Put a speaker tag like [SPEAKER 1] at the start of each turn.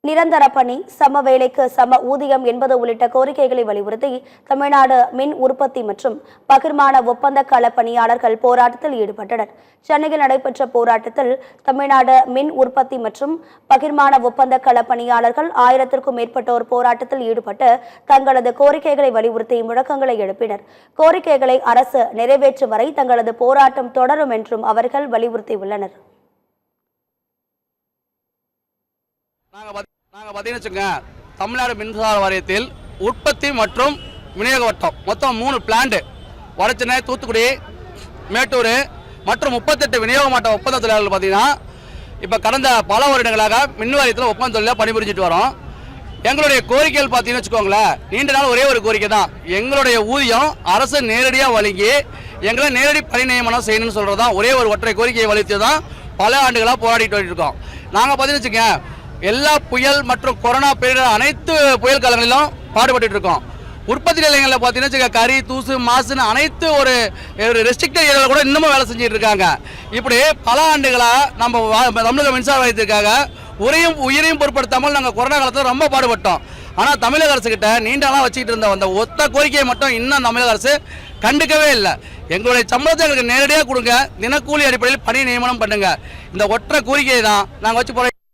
[SPEAKER 1] நிரந்தர பணி, சம வேலைக்கு சம ஊதியம் என்பது உள்ளிட்ட கோரிக்கைகளை வலியுறுத்தி தமிழ்நாடு மின் உற்பத்தி மற்றும் பகிர்மான ஒப்பந்த கள பணியாளர்கள் போராட்டத்தில் ஈடுபட்டனர். சென்னையில் நடைபெற்ற போராட்டத்தில் தமிழ்நாடு மின் உற்பத்தி மற்றும் பகிர்மான ஒப்பந்த கள பணியாளர்கள் 1000க்கும் மேற்பட்டோர் போராட்டத்தில் ஈடுபட்டு தங்களது கோரிக்கைகளை வலியுறுத்தி முழக்கங்களை எழுப்பினர். கோரிக்கைகளை அரசு நிறைவேற்றும் வரை தங்களது போராட்டம் தொடரும் என்றும் அவர்கள் வலியுறுத்தியுள்ளனர்.
[SPEAKER 2] நாங்கள் பார்த்தீங்கன்னு தமிழ்நாடு மின்சார வாரியத்தில் உற்பத்தி மற்றும் விநியோக வட்டம் மொத்தம் 3 பிளான்ட் வடசென்னை, தூத்துக்குடி, மேட்டூர் மற்றும் 38 விநியோக மாவட்ட ஒப்பந்த தொழிலாளர்கள் பார்த்தீங்கன்னா இப்போ கடந்த பல வருடங்களாக மின் வாரியத்தில் ஒப்பந்த தொழிலாக பணிபுரிஞ்சிட்டு வரோம். எங்களுடைய கோரிக்கைகள் பார்த்தீங்கன்னு வச்சுக்கோங்களேன், நீண்ட நாள் ஒரே ஒரு கோரிக்கை தான். எங்களுடைய ஊதியம் அரசு நேரடியாக வழங்கி எங்களை நேரடி பணி நியமனம் செய்யணும்னு சொல்கிறது தான் ஒரே ஒரு ஒற்றை கோரிக்கையை வலித்து தான் பல ஆண்டுகளாக போராடிட்டு இருக்கோம். நாங்கள் பார்த்தீங்கன்னு வச்சுக்கோங்க, எல்லா புயல் மற்றும் கொரோனா பேரிடர் அனைத்து புயல் காலங்களிலும் பாடுபட்டு இருக்கோம். உற்பத்தி நிலையங்களில் பார்த்தீங்கன்னா கரி, தூசு, மாசுன்னு அனைத்து ஒரு ரெஸ்ட்ரிக்டட் ஏரியாவில் கூட இன்னமும் வேலை செஞ்சுட்டு இருக்காங்க. இப்படி பல ஆண்டுகளாக நம்ம தமிழக மின்சார வாரியத்திற்காக உயிரையும் பொருட்படுத்தாமல் நாங்கள் கொரோனா காலத்தில் ரொம்ப பாடுபட்டோம். ஆனால் தமிழக அரசுக்கிட்ட நீண்டெல்லாம் வச்சுக்கிட்டு இருந்த அந்த ஒத்த கோரிக்கையை மட்டும் இன்னும் தமிழக அரசு கண்டுக்கவே இல்லை. எங்களுடைய சம்பளத்தை எங்களுக்கு நேரடியாக கொடுங்க, தினக்கூலி அடிப்படையில் பணி நியமனம் பண்ணுங்க. இந்த ஒற்றை கோரிக்கையை தான் நாங்கள் வச்சு போகிறோம்.